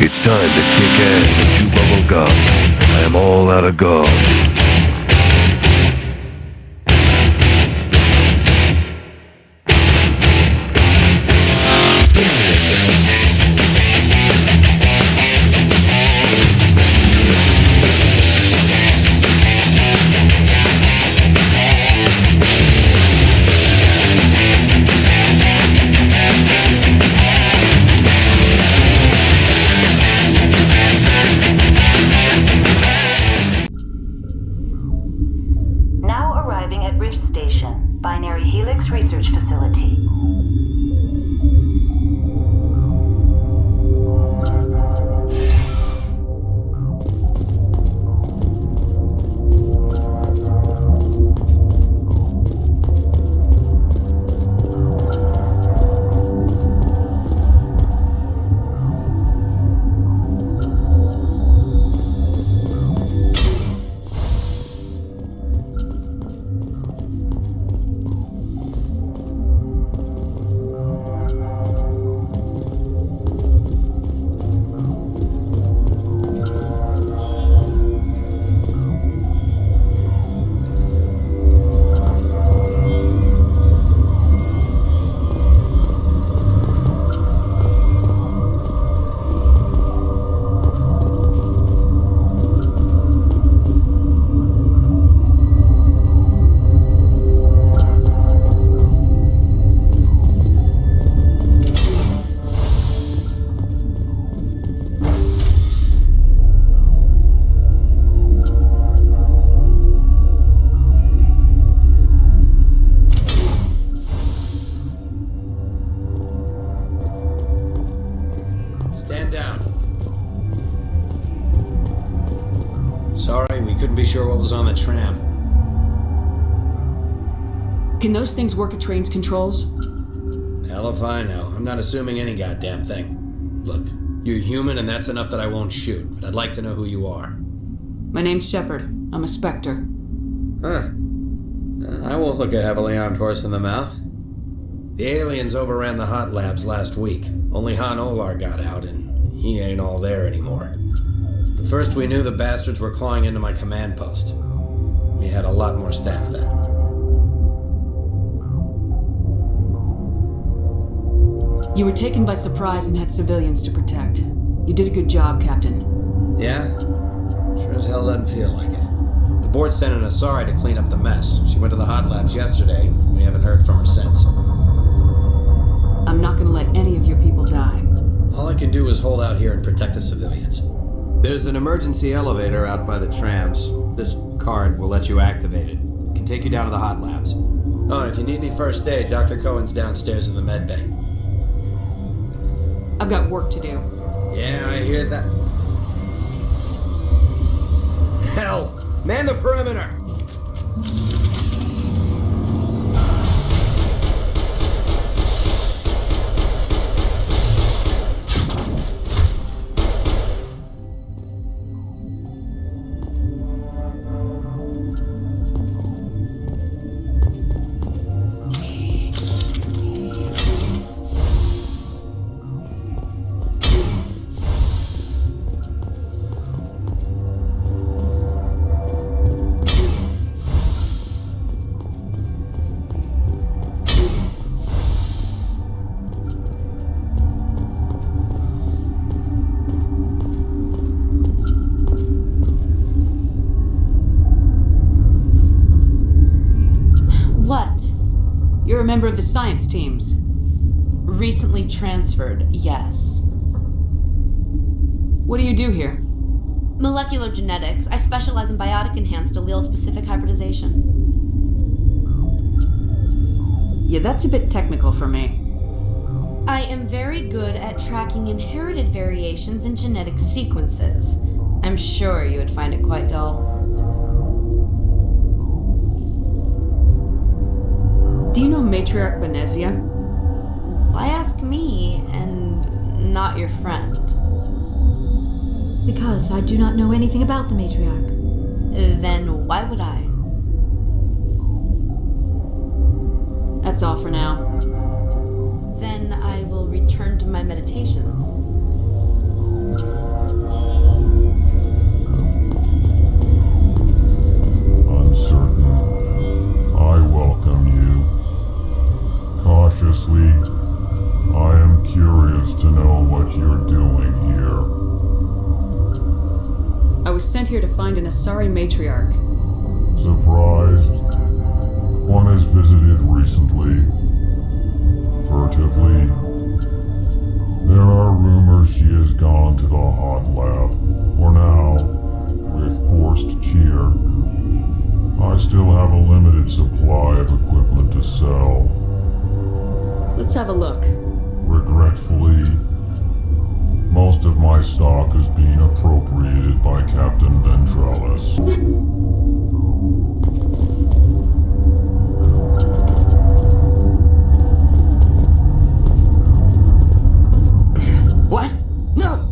It's time to kick ass and chew bubble gum. I am all out of gum. Now arriving at Rift Station, Binary Helix Research Facility. Stand down. Sorry, we couldn't be sure what was on the tram. Can those things work at train's controls? Hell if I know. I'm not assuming any goddamn thing. Look, you're human and that's enough that I won't shoot, but I'd like to know who you are. My name's Shepard. I'm a Spectre. Huh. I won't look a heavily armed horse in the mouth. The aliens overran the hot labs last week. Only Han Olar got out, and he ain't all there anymore. The first we knew, the bastards were clawing into my command post. We had a lot more staff then. You were taken by surprise and had civilians to protect. You did a good job, Captain. Yeah? Sure as hell doesn't feel like it. The board sent an Asari to clean up the mess. She went to the hot labs yesterday. We haven't heard from her since. I'm not gonna let any of your people die. All I can do is hold out here and protect the civilians. There's an emergency elevator out by the trams. This card will let you activate it. It can take you down to the hot labs. Oh, and if you need any first aid, Dr. Cohen's downstairs in the med bay. I've got work to do. Yeah, I hear that. Hell! Man the perimeter! You're a member of the science teams. Recently transferred, yes. What do you do here? Molecular genetics. I specialize in biotic-enhanced allele-specific hybridization. Yeah, that's a bit technical for me. I am very good at tracking inherited variations in genetic sequences. I'm sure you would find it quite dull. Do you know Matriarch Benezia? Why ask me and not your friend? Because I do not know anything about the Matriarch. Then why would I? That's all for now. Then I will return to my meditations. here to find an Asari matriarch. Surprised? One has visited recently. Furtively. There are rumors she has gone to the hot lab. For now, with forced cheer. I still have a limited supply of equipment to sell. Let's have a look. Regretfully, most of my stock is being appropriated by Captain Ventralis. What? No!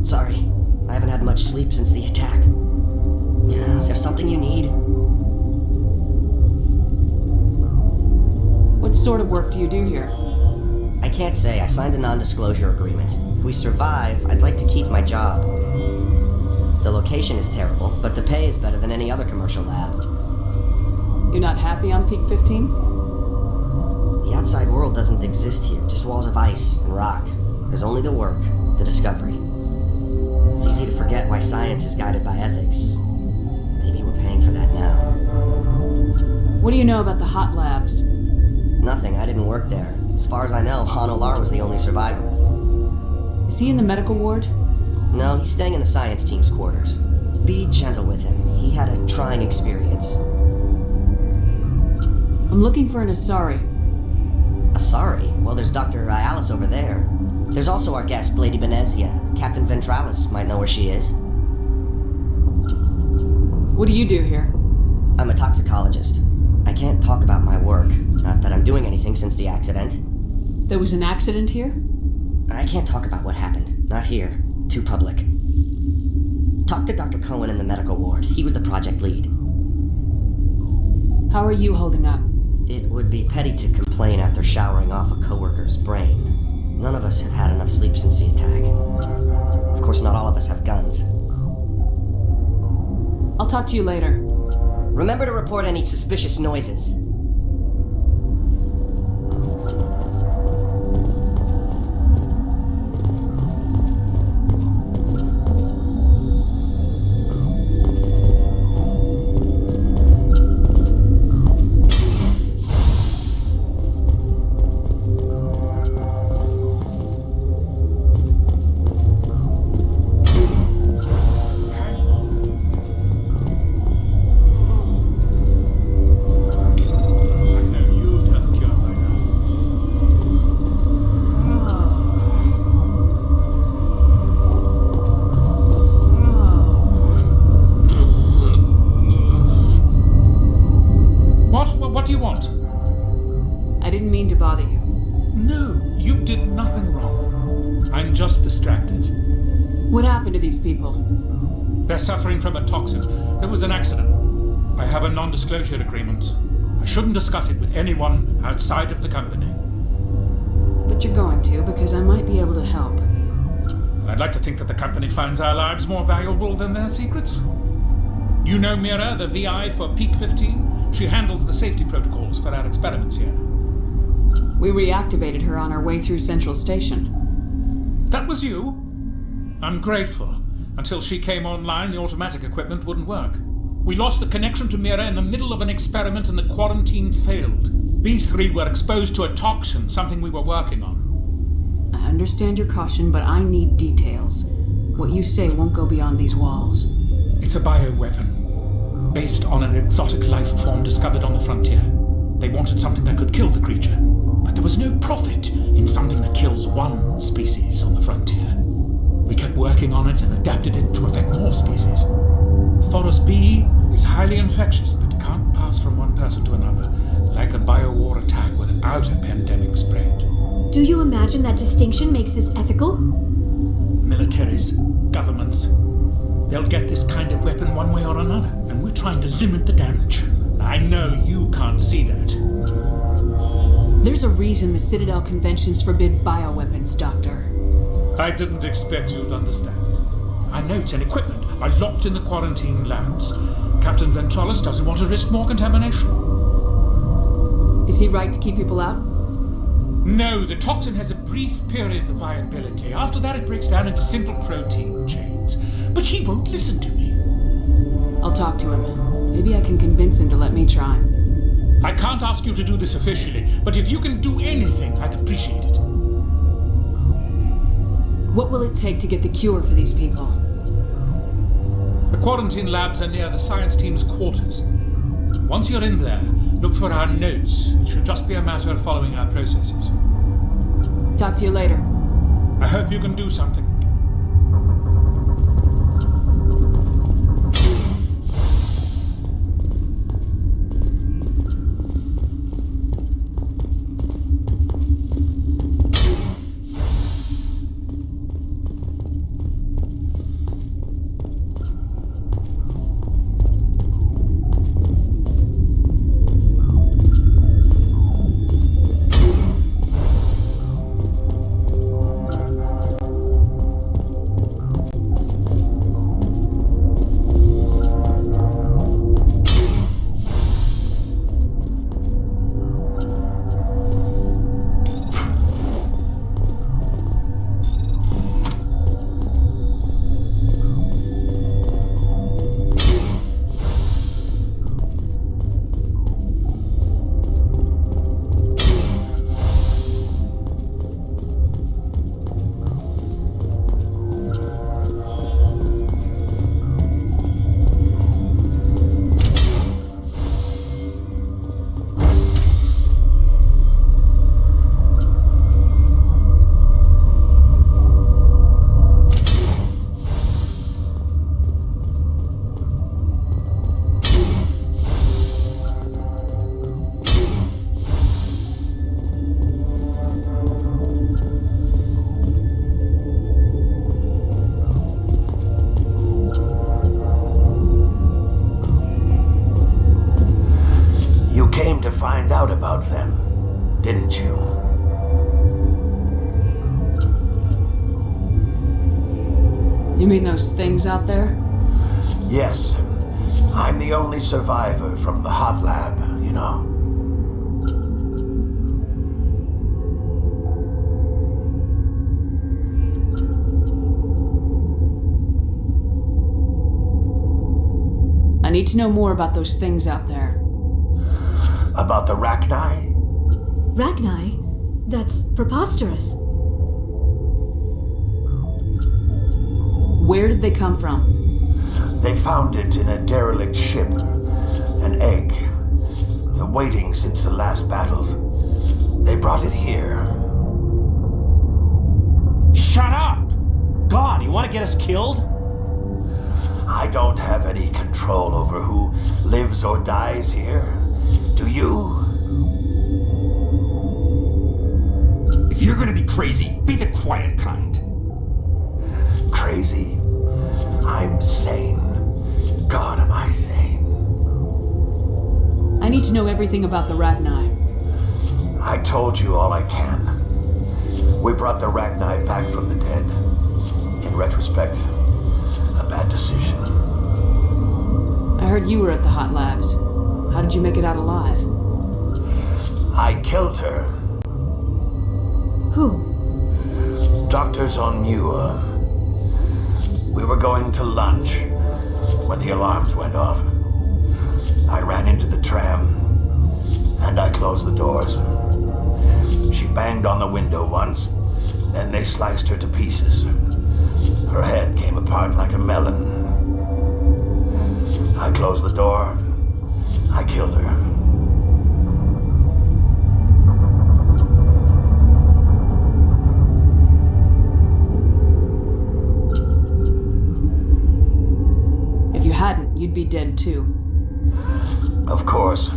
Sorry, I haven't had much sleep since the attack. Is there something you need? What sort of work do you do here? I can't say. I signed a non-disclosure agreement. If we survive, I'd like to keep my job. The location is terrible, but the pay is better than any other commercial lab. You're not happy on Peak 15? The outside world doesn't exist here, just walls of ice and rock. There's only the work, the discovery. It's easy to forget why science is guided by ethics. Maybe we're paying for that now. What do you know about the hot labs? Nothing, I didn't work there. As far as I know, Han Olar was the only survivor. Is he in the medical ward? No, he's staying in the science team's quarters. Be gentle with him. He had a trying experience. I'm looking for an Asari. Asari? Well, there's Dr. Alice over there. There's also our guest, Lady Benezia. Captain Ventralis might know where she is. What do you do here? I'm a toxicologist. I can't talk about my work. Not that I'm doing anything since the accident. There was an accident here? I can't talk about what happened. Not here. Too public. Talk to Dr. Cohen in the medical ward. He was the project lead. How are you holding up? It would be petty to complain after showering off a coworker's brain. None of us have had enough sleep since the attack. Of course, not all of us have guns. I'll talk to you later. Remember to report any suspicious noises. What do you want? I didn't mean to bother you. No, you did nothing wrong. I'm just distracted. What happened to these people? They're suffering from a toxin. There was an accident. I have a non-disclosure agreement. I shouldn't discuss it with anyone outside of the company. But you're going to, because I might be able to help. I'd like to think that the company finds our lives more valuable than their secrets. You know Mira, the VI for Peak 15? She handles the safety protocols for our experiments here. We reactivated her on our way through Central Station. That was you? I'm grateful. Until she came online, the automatic equipment wouldn't work. We lost the connection to Mira in the middle of an experiment and the quarantine failed. These three were exposed to a toxin, something we were working on. I understand your caution, but I need details. What you say won't go beyond these walls. It's a bioweapon, based on an exotic life form discovered on the frontier. They wanted something that could kill the creature, but there was no profit in something that kills one species on the frontier. We kept working on it and adapted it to affect more species. Thoros B is highly infectious, but can't pass from one person to another, like a biowar attack without a pandemic spread. Do you imagine that distinction makes this ethical? Militaries, governments, they'll get this kind of weapon one way or another, and we're trying to limit the damage. I know you can't see that. There's a reason the Citadel conventions forbid bioweapons, Doctor. I didn't expect you'd understand. Our notes and equipment are locked in the quarantine labs. Captain Ventralis doesn't want to risk more contamination. Is he right to keep people out? No, the toxin has a brief period of viability. After that, it breaks down into simple protein chains. But he won't listen to me. I'll talk to him. Maybe I can convince him to let me try. I can't ask you to do this officially, but if you can do anything, I'd appreciate it. What will it take to get the cure for these people? The quarantine labs are near the science team's quarters. Once you're in there, look for our notes. It should just be a matter of following our processes. Talk to you later. I hope you can do something. Find out about them, didn't you? You mean those things out there? Yes. I'm the only survivor from the hot lab, you know. I need to know more about those things out there. About the Rachni? Rachni? That's preposterous. Where did they come from? They found it in a derelict ship. An egg. Waiting since the last battles. They brought it here. Shut up! God, you want to get us killed? I don't have any control over who lives or dies here. Do you? If you're gonna be crazy, be the quiet kind. Crazy? I'm sane. God, am I sane? I need to know everything about the Rachni. I told you all I can. We brought the Rachni back from the dead. In retrospect, a bad decision. I heard you were at the hot labs. How did you make it out alive? I killed her. Who? Doctors on Muir. We were going to lunch when the alarms went off. I ran into the tram and I closed the doors. She banged on the window once, then they sliced her to pieces. Her head came apart like a melon. I closed the door. I killed her. If you hadn't, you'd be dead too. Of course.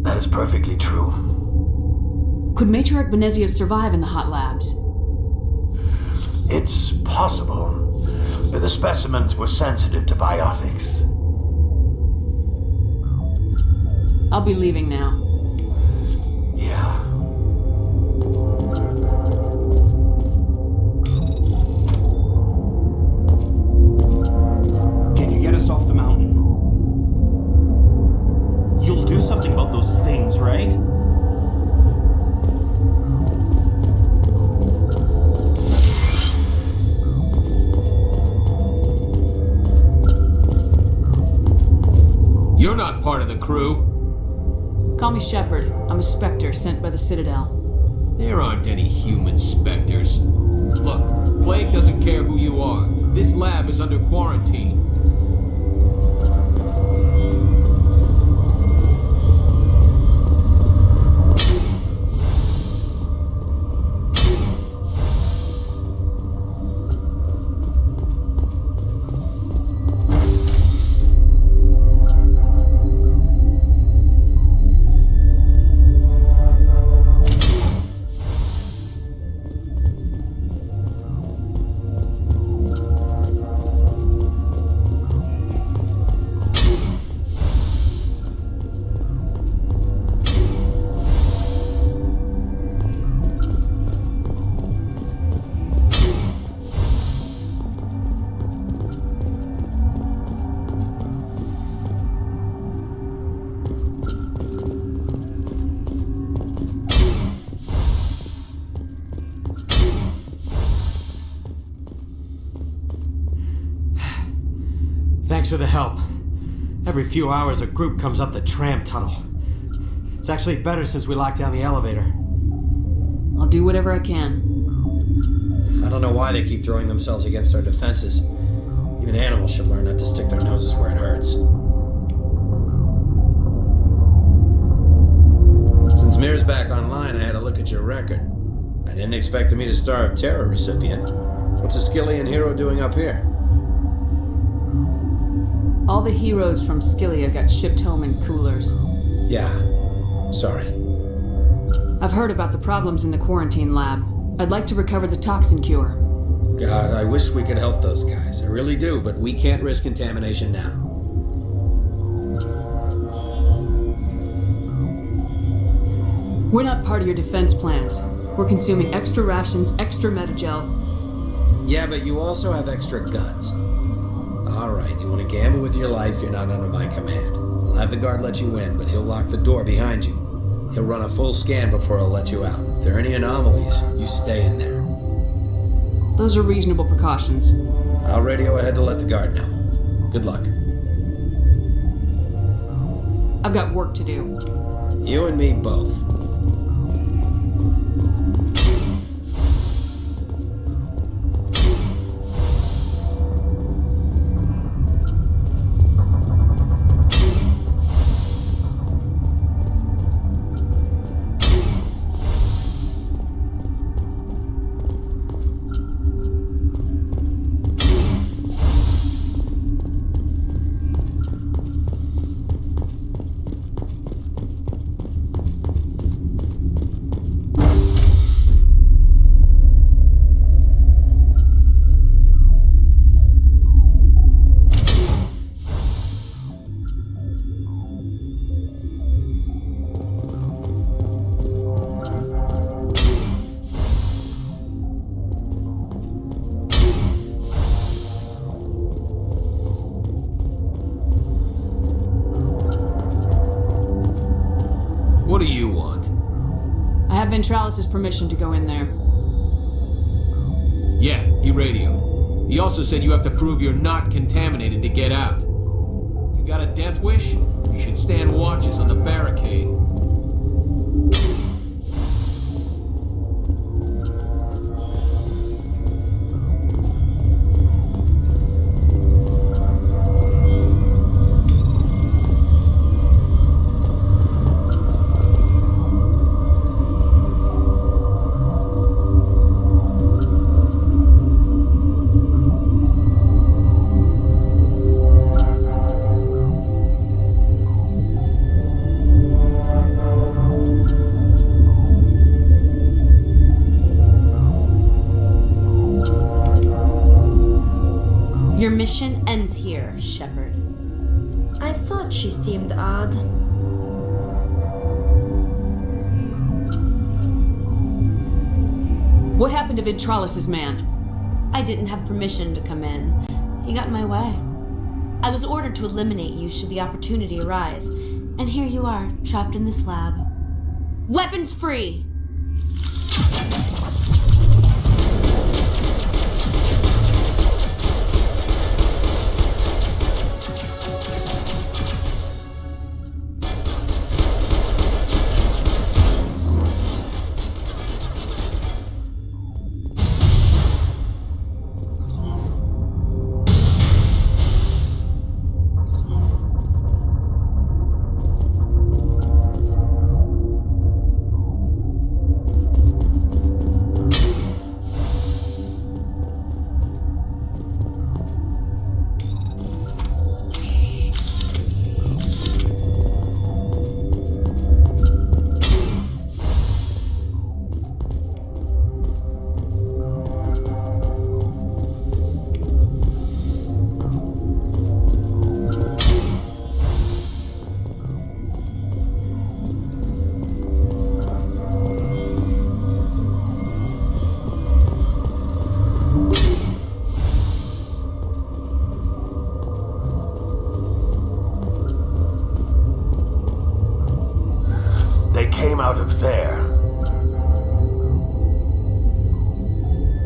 That is perfectly true. Could Matriarch Benezia survive in the hot labs? It's possible. The specimens were sensitive to biotics. I'll be leaving now. Yeah. Can you get us off the mountain? You'll do something about those things, right? not part of the crew. Call me Shepard. I'm a Spectre sent by the Citadel. There aren't any human specters. Look, Plague doesn't care who you are. This lab is under quarantine. Thanks for the help. Every few hours a group comes up the tram tunnel. It's actually better since we locked down the elevator. I'll do whatever I can. I don't know why they keep throwing themselves against our defenses. Even animals should learn not to stick their noses where it hurts. Since Mir's back online, I had a look at your record. I didn't expect me to star a terror recipient. What's a Skillian hero doing up here? All the heroes from Skillia got shipped home in coolers. Yeah. Sorry. I've heard about the problems in the quarantine lab. I'd like to recover the toxin cure. God, I wish we could help those guys. I really do, but we can't risk contamination now. We're not part of your defense plans. We're consuming extra rations, extra Metagel. Yeah, but you also have extra guns. Alright, you want to gamble with your life, you're not under my command. I'll have the guard let you in, but he'll lock the door behind you. He'll run a full scan before he'll let you out. If there are any anomalies, you stay in there. Those are reasonable precautions. I'll radio ahead to let the guard know. Good luck. I've got work to do. You and me both. What do you want? I have Ventralis' permission to go in there. Yeah, he radioed. He also said you have to prove you're not contaminated to get out. You got a death wish? You should stand watches on the barricade. Your mission ends here, Shepard. I thought she seemed odd. What happened to Ventralis' man? I didn't have permission to come in. He got in my way. I was ordered to eliminate you should the opportunity arise. And here you are, trapped in this lab. Weapons free!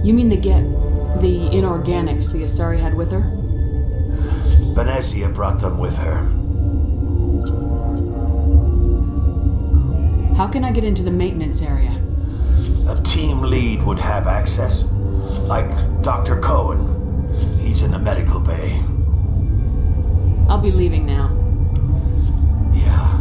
You mean the inorganics the Asari had with her? Benezia brought them with her. How can I get into the maintenance area? A team lead would have access. Like Dr. Cohen. He's in the medical bay. I'll be leaving now. Yeah.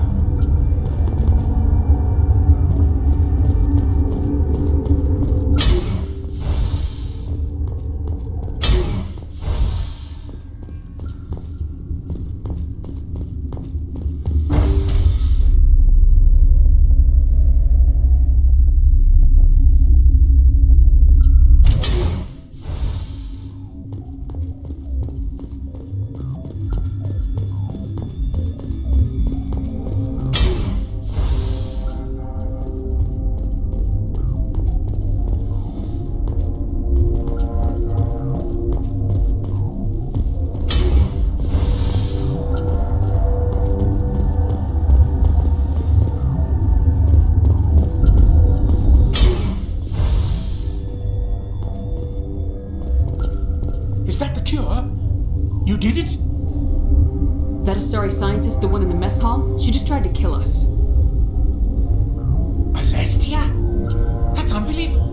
Is that the cure? You did it? That Asari scientist, the one in the mess hall? She just tried to kill us. Alestia? That's unbelievable.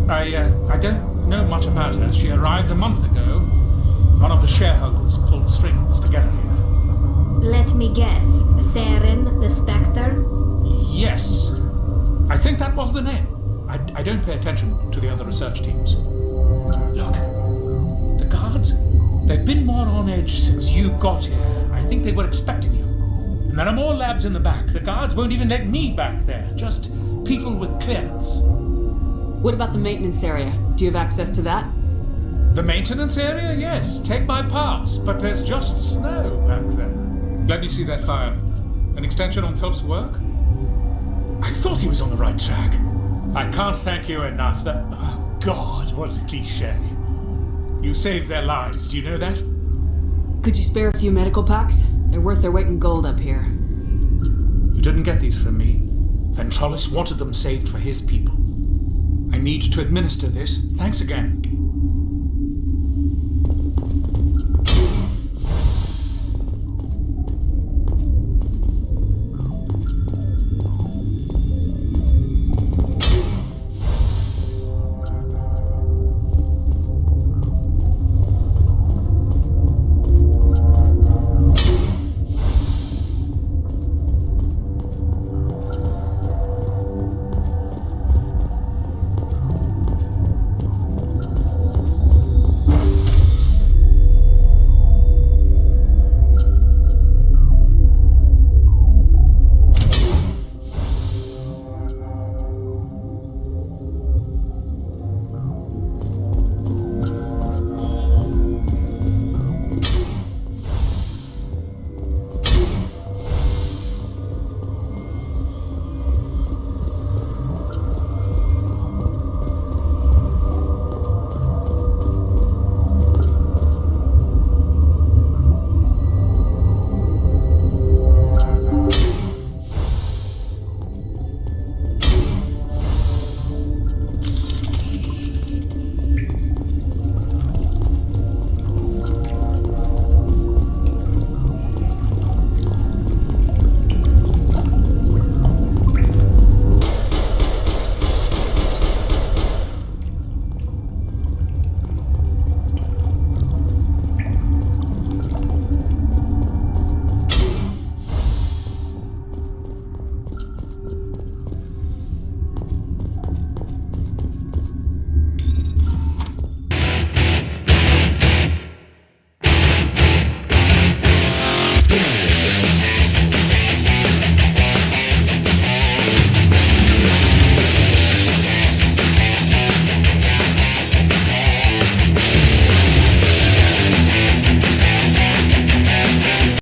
I don't know much about her. She arrived a month ago. One of the shareholders pulled strings to get her here. Let me guess. Saren, the Spectre? Yes. I think that was the name. I don't pay attention to the other research teams. Look, the guards, they've been more on edge since you got here. I think they were expecting you. And there are more labs in the back. The guards won't even let me back there. Just people with clearance. What about the maintenance area? Do you have access to that? The maintenance area? Yes. Take my pass. But there's just snow back there. Let me see that file. An extension on Phelps' work? I thought he was on the right track. I can't thank you enough. Oh, God, what a cliché. You saved their lives, do you know that? Could you spare a few medical packs? They're worth their weight in gold up here. You didn't get these from me. Ventrollis wanted them saved for his people. I need to administer this. Thanks again.